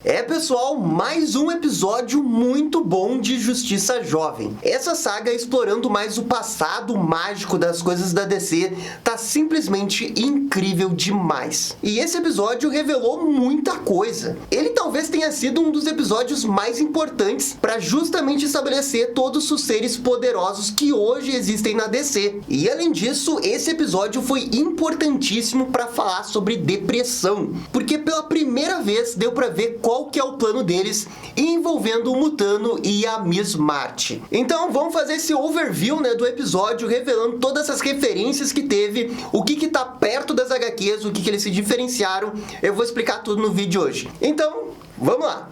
Pessoal, mais um episódio muito bom de Justiça Jovem. Essa saga explorando mais o passado mágico das coisas da DC tá simplesmente incrível demais. E esse episódio revelou muita coisa. Ele talvez tenha sido um dos episódios mais importantes para justamente estabelecer todos os seres poderosos que hoje existem na DC. E além disso, esse episódio foi importantíssimo para falar sobre depressão, porque pela primeira vez deu para ver qual que é o plano deles envolvendo o Mutano e a Miss Martian. Então vamos fazer esse overview, do episódio, revelando todas essas referências que teve, o que tá perto das HQs, o que eles se diferenciaram. Eu vou explicar tudo no vídeo hoje. Então, vamos lá!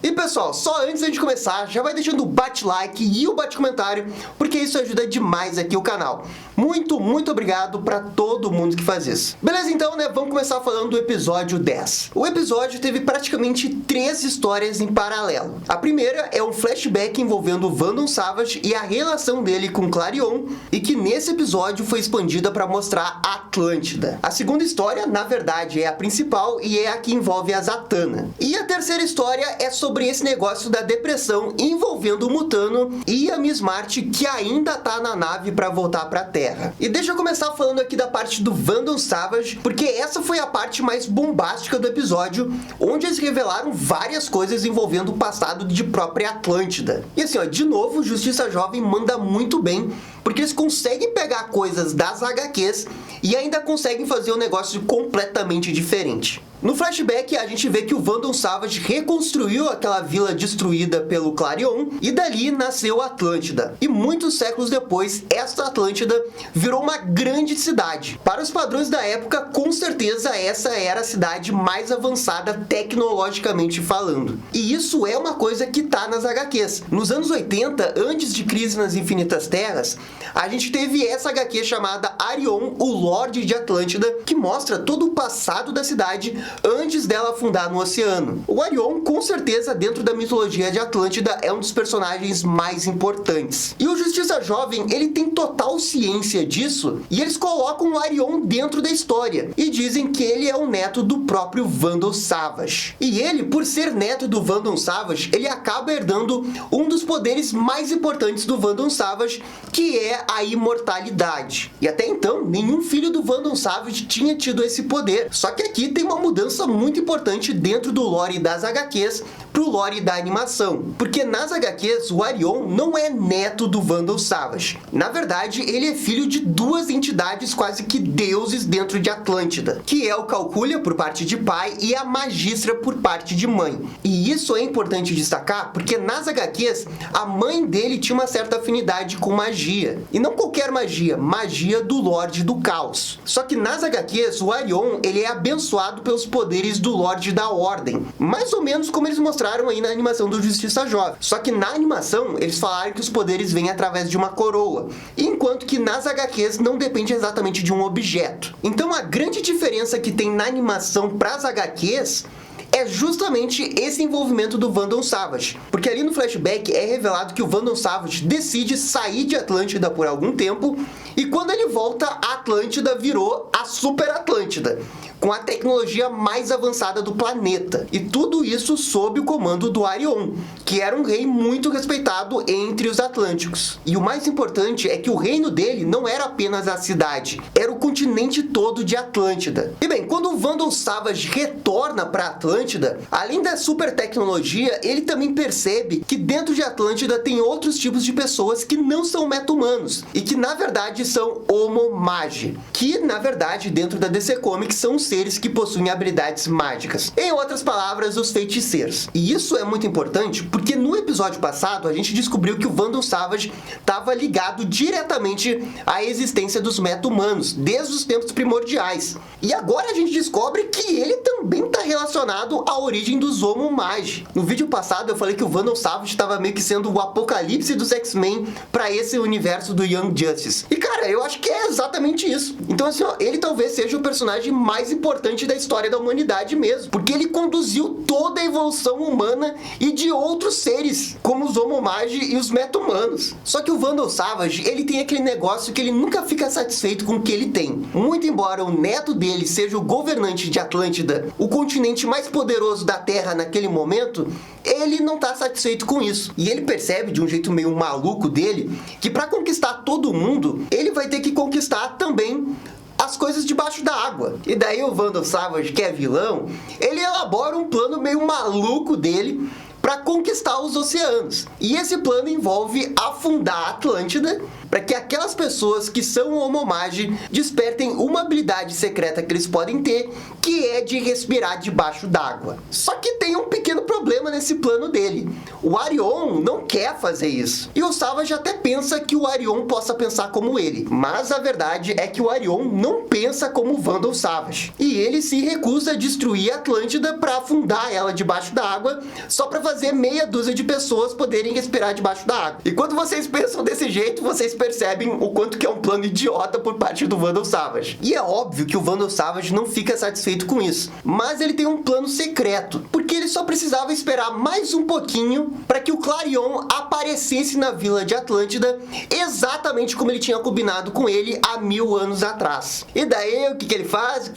E pessoal, só antes de começar, já vai deixando o bate-like e o bate-comentário, porque isso ajuda demais aqui o canal. Muito obrigado pra todo mundo que faz isso. Beleza, então, vamos começar falando do episódio 10. O episódio teve praticamente 3 histórias em paralelo. A primeira é um flashback envolvendo o Vandal Savage e a relação dele com Clarion, e que nesse episódio foi expandida para mostrar a Atlântida. A segunda história, na verdade, é a principal e é a que envolve a Zatanna. E a terceira história é sobre esse negócio da depressão envolvendo o Mutano e a Miss Martian, que ainda tá na nave para voltar para a Terra. E deixa eu começar falando aqui da parte do Vandal Savage, porque essa foi a parte mais bombástica do episódio, onde eles revelaram várias coisas envolvendo o passado de própria Atlântida. E assim, de novo, Justiça Jovem manda muito bem, porque eles conseguem pegar coisas das HQs e ainda conseguem fazer um negócio completamente diferente. No flashback, a gente vê que o Vandal Savage reconstruiu aquela vila destruída pelo Clarion e dali nasceu a Atlântida. E muitos séculos depois, esta Atlântida virou uma grande cidade. Para os padrões da época, com certeza essa era a cidade mais avançada tecnologicamente falando. E isso é uma coisa que tá nas HQs. Nos anos 80, antes de Crise nas Infinitas Terras, a gente teve essa HQ chamada Arion, o Lorde de Atlântida, que mostra todo o passado da cidade antes dela afundar no oceano. O Arion, com certeza, dentro da mitologia de Atlântida, é um dos personagens mais importantes. E o Justiça Jovem, ele tem total ciência disso, e eles colocam o Arion dentro da história, e dizem que ele é o neto do próprio Vandal Savage. E ele, por ser neto do Vandal Savage, ele acaba herdando um dos poderes mais importantes do Vandal Savage, que é a imortalidade. E até então, nenhum filho do Vandal Savage tinha tido esse poder. Só que aqui tem uma mudança muito importante dentro do lore das HQs pro lore da animação. Porque nas HQs, o Arion não é neto do Vandal Savage. Na verdade, ele é filho de 2 entidades quase que deuses dentro de Atlântida, que é o Calcúlia por parte de pai e a Magistra por parte de mãe. E isso é importante destacar porque nas HQs, a mãe dele tinha uma certa afinidade com magia. E não qualquer magia, magia do Lorde do Caos. Só que nas HQs, o Arion, ele é abençoado pelos poderes do Lorde da Ordem. Mais ou menos como eles mostraram aí na animação do Justiça Jovem. Só que na animação, eles falaram que os poderes vêm através de uma coroa. Enquanto que nas HQs não depende exatamente de um objeto. Então a grande diferença que tem na animação para as HQs é justamente esse envolvimento do Vandal Savage. Porque ali no flashback é revelado que o Vandal Savage decide sair de Atlântida por algum tempo, e quando ele volta, a Atlântida virou a Super Atlântida, com a tecnologia mais avançada do planeta. E tudo isso sob o comando do Arion, que era um rei muito respeitado entre os Atlânticos. E o mais importante é que o reino dele não era apenas a cidade, era o continente todo de Atlântida. E bem, quando o Vandal Savage retorna para Atlântida, além da super tecnologia, ele também percebe que dentro de Atlântida tem outros tipos de pessoas que não são meta-humanos, e que na verdade são Homo Magi, que na verdade dentro da DC Comics são seres que possuem habilidades mágicas. Em outras palavras, os feiticeiros. E isso é muito importante porque no episódio passado a gente descobriu que o Vandal Savage estava ligado diretamente à existência dos meta-humanos, desde os tempos primordiais. E agora a gente descobre que ele também está relacionado à origem dos Homo Magi. No vídeo passado eu falei que o Vandal Savage estava meio que sendo o apocalipse dos X-Men para esse universo do Young Justice. E cara, eu acho que é exatamente isso. Então assim, ele talvez seja o personagem mais importante da história da humanidade mesmo, porque ele conduziu toda a evolução humana e de outros seres, como os Homomagi e os Meta-humanos. Só que o Vandal Savage, ele tem aquele negócio que ele nunca fica satisfeito com o que ele tem. Muito embora o neto dele seja o governante de Atlântida, o continente mais poderoso da Terra naquele momento, ele não tá satisfeito com isso. E ele percebe, de um jeito meio maluco dele, que para conquistar todo mundo, ele vai ter que conquistar também as coisas debaixo da água. E daí o Vandal Savage, que é vilão, ele elabora um plano meio maluco dele para conquistar os oceanos. E esse plano envolve afundar a Atlântida para que aquelas pessoas que são Homomagi despertem uma habilidade secreta que eles podem ter, que é de respirar debaixo d'água. Só que tem um pequeno problema nesse plano dele. O Arion não quer fazer isso. E o Savage até pensa que o Arion possa pensar como ele. Mas a verdade é que o Arion não pensa como o Vandal Savage. E ele se recusa a destruir a Atlântida para afundar ela debaixo d'água, só para fazer meia dúzia de pessoas poderem respirar debaixo da água. E quando vocês pensam desse jeito, vocês percebem o quanto que é um plano idiota por parte do Vandal Savage. E é óbvio que o Vandal Savage não fica satisfeito com isso, mas ele tem um plano secreto, porque ele só precisava esperar mais um pouquinho para que o Clarion aparecesse na vila de Atlântida, exatamente como ele tinha combinado com ele há 1000 anos atrás. E daí, o que ele faz?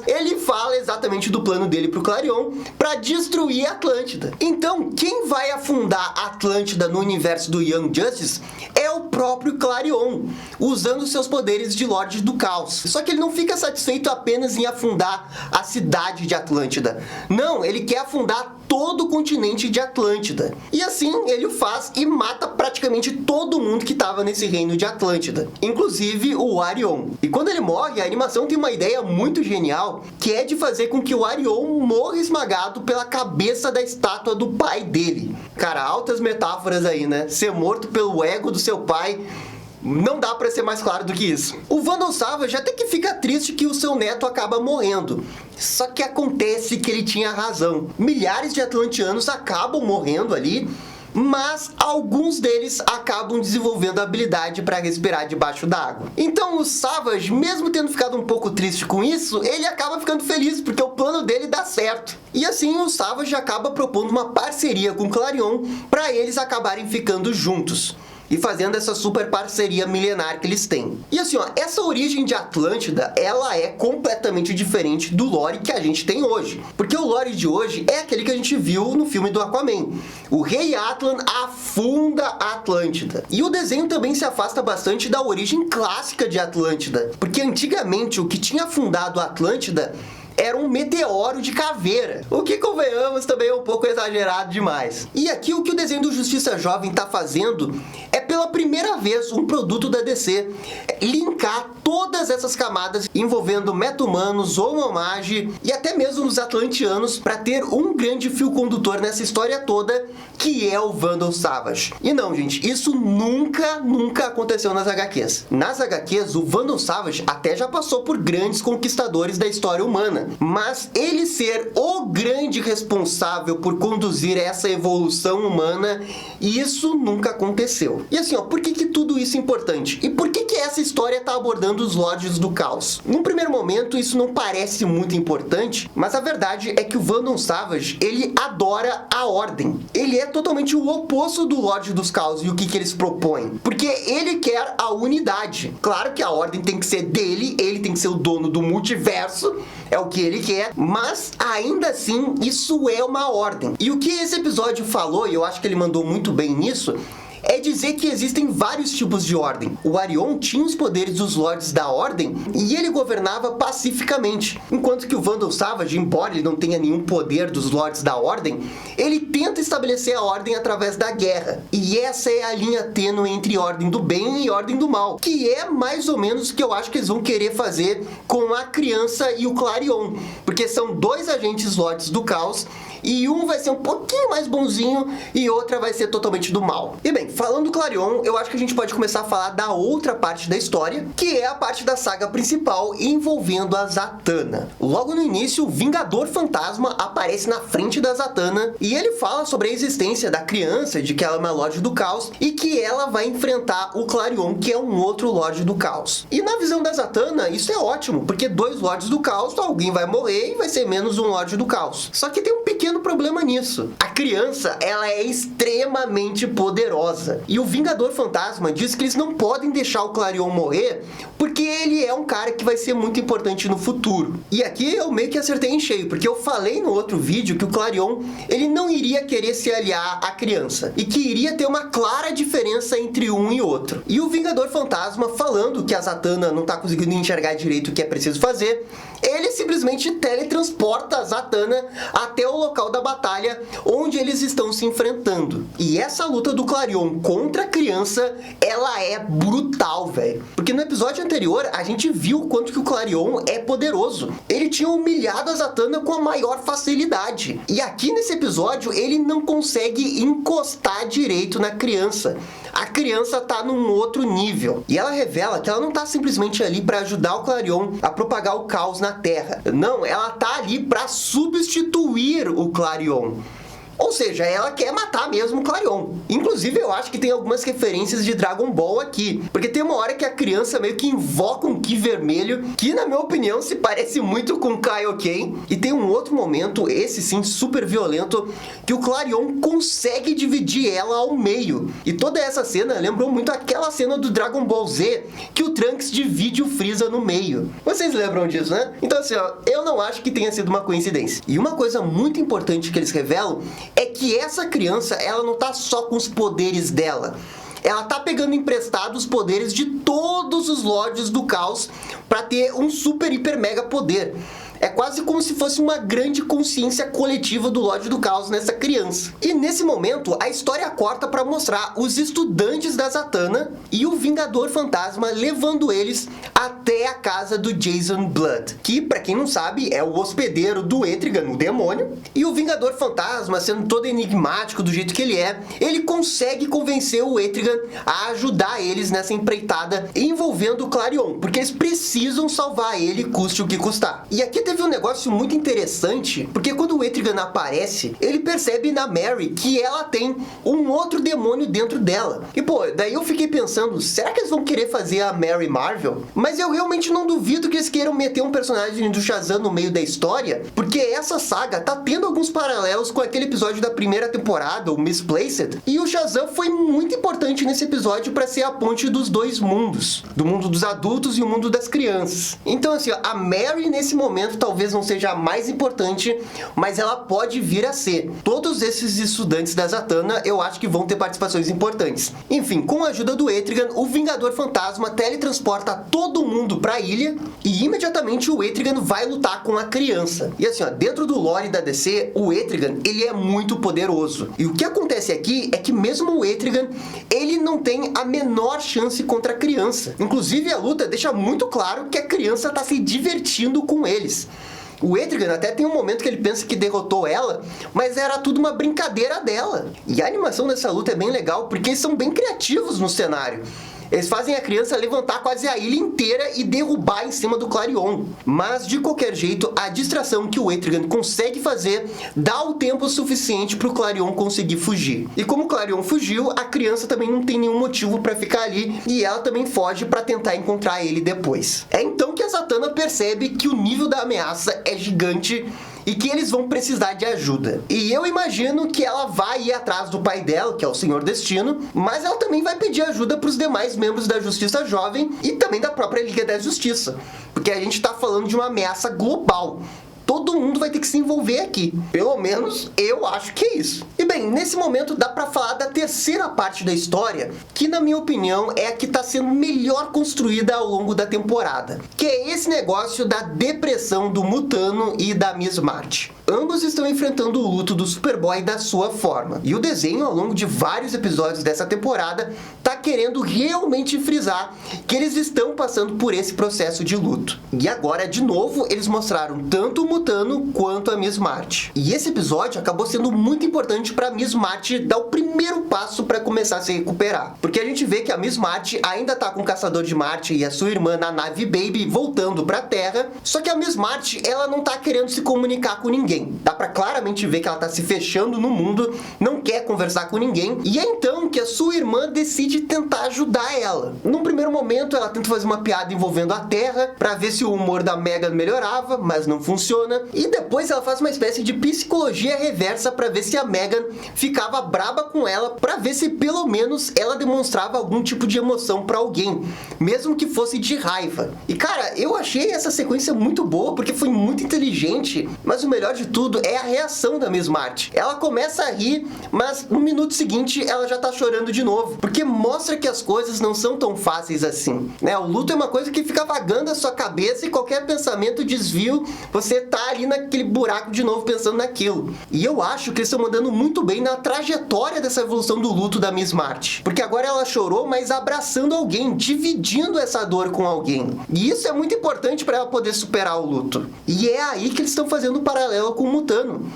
Ele fala exatamente do plano dele pro Clarion para destruir a Atlântida. Então, quem vai afundar a Atlântida no universo do Young Justice é o próprio Clarion, usando seus poderes de Lorde do Caos. Só que ele não fica satisfeito apenas em afundar a cidade de Atlântida. Não, ele quer afundar todo o continente de Atlântida. E assim ele o faz e mata praticamente todo mundo que estava nesse reino de Atlântida, inclusive o Arion. E quando ele morre, a animação tem uma ideia muito genial, que é de fazer com que o Arion morra esmagado pela cabeça da estátua do pai dele. Cara, altas metáforas aí, né? Ser morto pelo ego do seu pai. Não dá pra ser mais claro do que isso. O Vandal Savage até que fica triste que o seu neto acaba morrendo. Só que acontece que ele tinha razão. Milhares de atlantianos acabam morrendo ali, mas alguns deles acabam desenvolvendo a habilidade para respirar debaixo d'água. Então o Savage, mesmo tendo ficado um pouco triste com isso, ele acaba ficando feliz porque o plano dele dá certo. E assim o Savage acaba propondo uma parceria com o Clarion para eles acabarem ficando juntos e fazendo essa super parceria milenar que eles têm. E assim, ó, essa origem de Atlântida, ela é completamente diferente do lore que a gente tem hoje. Porque o lore de hoje é aquele que a gente viu no filme do Aquaman. O Rei Atlan afunda a Atlântida. E o desenho também se afasta bastante da origem clássica de Atlântida. Porque antigamente o que tinha afundado a Atlântida era um meteoro de caveira, o que, convenhamos, também é um pouco exagerado demais. E aqui o que o desenho do Justiça Jovem tá fazendo é, pela primeira vez, um produto da DC linkar todas essas camadas envolvendo meta-humanos, Homomagi e até mesmo os atlantianos para ter um grande fio condutor nessa história toda, que é o Vandal Savage. E não, gente, isso nunca aconteceu nas HQs. Nas HQs, o Vandal Savage até já passou por grandes conquistadores da história humana, mas ele ser o grande responsável por conduzir essa evolução humana, isso nunca aconteceu. E assim, ó, por que tudo isso é importante? E por que essa história tá abordando os Lordes do Caos? Num primeiro momento, isso não parece muito importante, mas a verdade é que o Vandal Savage, ele adora a Ordem. Ele é totalmente o oposto do Lorde dos Caos e o que eles propõem. Porque ele quer a unidade. Claro que a Ordem tem que ser dele, ele tem que ser o dono do multiverso, é o que ele quer, mas ainda assim, isso é uma ordem. E o que esse episódio falou, e eu acho que ele mandou muito bem nisso, é dizer que existem vários tipos de ordem. O Arion tinha os poderes dos Lordes da Ordem e ele governava pacificamente, enquanto que o Vandal Savage, embora ele não tenha nenhum poder dos Lordes da Ordem, ele tenta estabelecer a ordem através da guerra. E essa é a linha tênue entre ordem do bem e ordem do mal, que é mais ou menos o que eu acho que eles vão querer fazer com a Criança e o Clarion, porque são dois agentes Lordes do Caos e um vai ser um pouquinho mais bonzinho e outra vai ser totalmente do mal. E bem, falando do Clarion, eu acho que a gente pode começar a falar da outra parte da história, que é a parte da saga principal envolvendo a Zatanna. Logo no início, o Vingador Fantasma aparece na frente da Zatanna e ele fala sobre a existência da criança, de que ela é uma Lorde do Caos e que ela vai enfrentar o Clarion, que é um outro Lorde do Caos. E na visão da Zatanna, isso é ótimo, porque 2 Lordes do Caos, alguém vai morrer e vai ser menos um Lorde do Caos. Só que tem um pequeno problema nisso. A criança, ela é extremamente poderosa. E o Vingador Fantasma diz que eles não podem deixar o Clarion morrer, porque ele é um cara que vai ser muito importante no futuro. E aqui eu meio que acertei em cheio, porque eu falei no outro vídeo que o Clarion, ele não iria querer se aliar à criança, e que iria ter uma clara diferença entre um e outro. E o Vingador Fantasma, falando que a Zatanna não tá conseguindo enxergar direito o que é preciso fazer, ele simplesmente teletransporta a Zatanna até o local da batalha onde eles estão se enfrentando. E essa luta do Clarion contra a criança, ela é brutal, velho. Porque no episódio anterior, a gente viu o quanto que o Clarion é poderoso. Ele tinha humilhado a Zatanna com a maior facilidade. E aqui nesse episódio, ele não consegue encostar direito na criança. A criança tá num outro nível. E ela revela que ela não tá simplesmente ali para ajudar o Clarion a propagar o caos na Terra. Não, ela tá ali para substituir o Clarion. Ou seja, ela quer matar mesmo o Clarion. Inclusive, eu acho que tem algumas referências de Dragon Ball aqui. Porque tem uma hora que a criança meio que invoca um Ki vermelho, que na minha opinião se parece muito com Kaioken. E tem um outro momento, esse sim, super violento, que o Clarion consegue dividir ela ao meio. E toda essa cena lembrou muito aquela cena do Dragon Ball Z, que o Trunks divide o Freeza no meio. Vocês lembram disso, né? Então assim, ó, eu não acho que tenha sido uma coincidência. E uma coisa muito importante que eles revelam é que essa criança, ela não tá só com os poderes dela. Ela tá pegando emprestado os poderes de todos os Lordes do Caos para ter um super, hiper, mega poder. É quase como se fosse uma grande consciência coletiva do Lorde do Caos nessa criança. E nesse momento, a história corta para mostrar os estudantes da Zatanna e o Vingador Fantasma levando eles até a casa do Jason Blood, que, para quem não sabe, é o hospedeiro do Etrigan, o demônio. E o Vingador Fantasma, sendo todo enigmático do jeito que ele é, ele consegue convencer o Etrigan a ajudar eles nessa empreitada envolvendo o Clarion, porque eles precisam salvar ele, custe o que custar. E aqui teve um negócio muito interessante, porque quando o Etrigan aparece, ele percebe na Mary que ela tem um outro demônio dentro dela. E pô, daí eu fiquei pensando, será que eles vão querer fazer a Mary Marvel? Mas eu realmente não duvido que eles queiram meter um personagem do Shazam no meio da história, porque essa saga tá tendo alguns paralelos com aquele episódio da primeira temporada, o Misplaced, e o Shazam foi muito importante nesse episódio para ser a ponte dos dois mundos, do mundo dos adultos e o mundo das crianças. Então assim, ó, a Mary nesse momento talvez não seja a mais importante, mas ela pode vir a ser. Todos esses estudantes da Zatanna, eu acho que vão ter participações importantes. Enfim, com a ajuda do Etrigan, o Vingador Fantasma teletransporta todo mundo pra ilha e imediatamente o Etrigan vai lutar com a criança. E assim, ó, dentro do lore da DC, o Etrigan, ele é muito poderoso. E o que acontece aqui é que mesmo o Etrigan, ele não tem a menor chance contra a criança. Inclusive, a luta deixa muito claro que a criança tá se divertindo com eles. O Etrigan até tem um momento que ele pensa que derrotou ela, mas era tudo uma brincadeira dela. E a animação dessa luta é bem legal, porque eles são bem criativos no cenário. Eles fazem a criança levantar quase a ilha inteira e derrubar em cima do Clarion. Mas, de qualquer jeito, a distração que o Etrigan consegue fazer dá o tempo suficiente para o Clarion conseguir fugir. E como o Clarion fugiu, a criança também não tem nenhum motivo para ficar ali e ela também foge para tentar encontrar ele depois. É então que a Zatanna percebe que o nível da ameaça é gigante e que eles vão precisar de ajuda. E eu imagino que ela vai ir atrás do pai dela, que é o Senhor Destino, mas ela também vai pedir ajuda para os demais membros da Justiça Jovem e também da própria Liga da Justiça, porque a gente está falando de uma ameaça global. Todo mundo vai ter que se envolver aqui. Pelo menos eu acho que é isso. E bem, nesse momento dá pra falar da terceira parte da história, que na minha opinião é a que tá sendo melhor construída ao longo da temporada, que é esse negócio da depressão do Mutano e da Miss Martian. Ambos estão enfrentando o luto do Superboy da sua forma. E o desenho, ao longo de vários episódios dessa temporada, tá querendo realmente frisar que eles estão passando por esse processo de luto. E agora, de novo, eles mostraram tanto o Mutano quanto a Miss Marty. E esse episódio acabou sendo muito importante para Miss Marty dar o primeiro passo para começar a se recuperar. Porque a gente vê que a Miss Marty ainda tá com o Caçador de Marte e a sua irmã na nave Baby voltando para a Terra, só que a Miss Marty, ela não tá querendo se comunicar com ninguém. Dá para claramente ver que ela tá se fechando no mundo, não quer conversar com ninguém, e é então que a sua irmã decide tentar ajudar ela. Num primeiro momento, ela tenta fazer uma piada envolvendo a Terra para ver se o humor da Megan melhorava, mas não funciona. E depois ela faz uma espécie de psicologia reversa para ver se a Megan ficava braba com ela, para ver se pelo menos ela demonstrava algum tipo de emoção para alguém, mesmo que fosse de raiva. E cara, eu achei essa sequência muito boa porque foi muito inteligente, mas o melhor de tudo é a reação da Miss Marty. Ela começa a rir, mas no minuto seguinte ela já tá chorando de novo, porque mostra que as coisas não são tão fáceis assim, né? O luto é uma coisa que fica vagando na sua cabeça e qualquer pensamento desvio, você tá ali naquele buraco de novo pensando naquilo. E eu acho que eles estão mandando muito bem na trajetória dessa evolução do luto da Miss Marty, porque agora ela chorou, mas abraçando alguém, dividindo essa dor com alguém. E isso é muito importante para ela poder superar o luto. E é aí que eles estão fazendo um paralelo com o Mutano.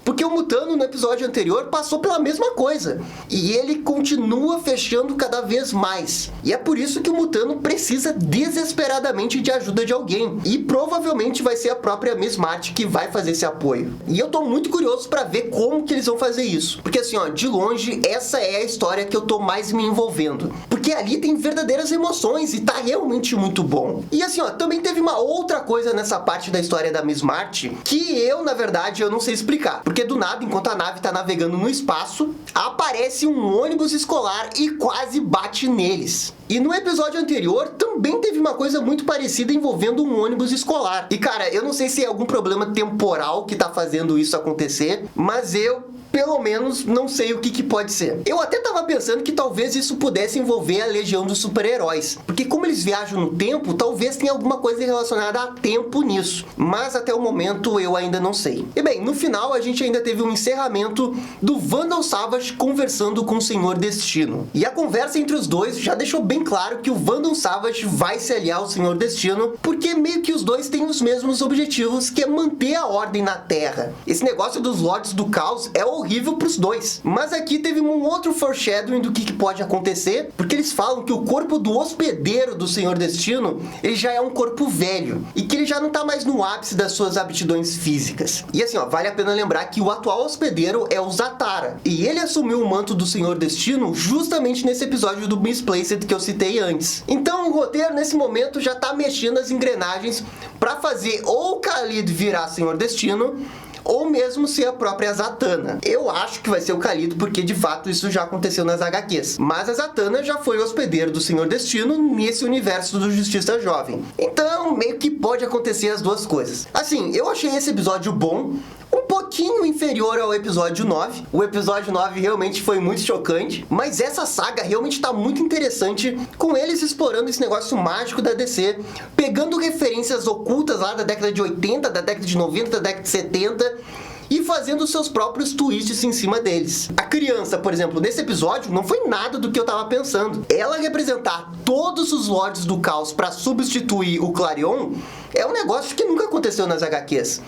Porque o Mutano, no episódio anterior, passou pela mesma coisa. E ele continua fechando cada vez mais. E é por isso que o Mutano precisa desesperadamente de ajuda de alguém. E provavelmente vai ser a própria Miss Marty que vai fazer esse apoio. E eu tô muito curioso pra ver como que eles vão fazer isso. Porque assim, ó, de longe, essa é a história que eu tô mais me envolvendo. Porque ali tem verdadeiras emoções e tá realmente muito bom. E assim, ó, também teve uma outra coisa nessa parte da história da Miss Marty que eu, na verdade, eu não sei explicar. Porque do nada, enquanto a nave tá navegando no espaço, aparece um ônibus escolar e quase bate neles. E no episódio anterior, também teve uma coisa muito parecida envolvendo um ônibus escolar. E cara, eu não sei se é algum problema temporal que tá fazendo isso acontecer, mas eu pelo menos não sei o que pode ser. Eu até tava pensando que talvez isso pudesse envolver a Legião dos Super-Heróis, porque como eles viajam no tempo, talvez tenha alguma coisa relacionada a tempo nisso, mas até o momento eu ainda não sei. E bem, no final a gente ainda teve um encerramento do Vandal Savage conversando com o Senhor Destino. E a conversa entre os dois já deixou bem claro que o Vandal Savage vai se aliar ao Senhor Destino, porque meio que os dois têm os mesmos objetivos, que é manter a ordem na Terra. Esse negócio dos Lords do Caos é horrível pros dois. Mas aqui teve um outro foreshadowing do que pode acontecer, porque eles falam que o corpo do hospedeiro do Senhor Destino, ele já é um corpo velho, e que ele já não tá mais no ápice das suas aptidões físicas. E assim, ó, vale a pena lembrar que o atual hospedeiro é o Zatara, e ele assumiu o manto do Senhor Destino justamente nesse episódio do Misplaced que eu citei antes. Então o roteiro nesse momento já tá mexendo as engrenagens para fazer ou o Khalid virar Senhor Destino, ou mesmo ser a própria Zatanna. Eu acho que vai ser o Khalid, porque de fato isso já aconteceu nas HQs. Mas a Zatanna já foi hospedeiro do Senhor Destino nesse universo do Justiça Jovem. Então, meio que pode acontecer as duas coisas. Assim, eu achei esse episódio bom, um pouquinho inferior ao episódio 9. O episódio 9 realmente foi muito chocante, mas essa saga realmente tá muito interessante, com eles explorando esse negócio mágico da DC, pegando referências ocultas lá da década de 80, da década de 90, da década de 70, e fazendo seus próprios twists em cima deles. A criança, por exemplo, nesse episódio, não foi nada do que eu tava pensando. Ela representar todos os Lords do Caos para substituir o Clarion é um negócio que nunca aconteceu nas HQs.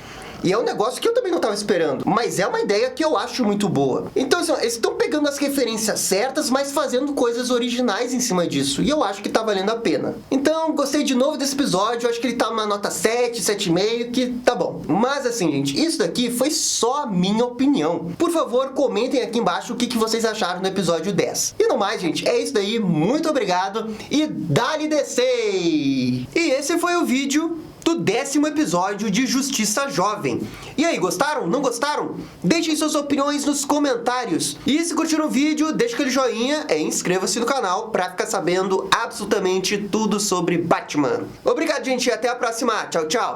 E é um negócio que eu também não estava esperando, mas é uma ideia que eu acho muito boa. Então, assim, eles estão pegando as referências certas, mas fazendo coisas originais em cima disso, e eu acho que tá valendo a pena. Então, gostei de novo desse episódio, acho que ele tá numa nota 7, 7,5, que tá bom. Mas assim, gente, isso daqui foi só a minha opinião. Por favor, comentem aqui embaixo o que vocês acharam do episódio 10. E no mais, gente, é isso daí, muito obrigado, e dá-lhe DC! E esse foi o vídeo do 10º episódio de Justiça Jovem. E aí, gostaram? Não gostaram? Deixem suas opiniões nos comentários. E se curtiram o vídeo, deixa aquele joinha e inscreva-se no canal para ficar sabendo absolutamente tudo sobre Batman. Obrigado, gente, e até a próxima. Tchau, tchau!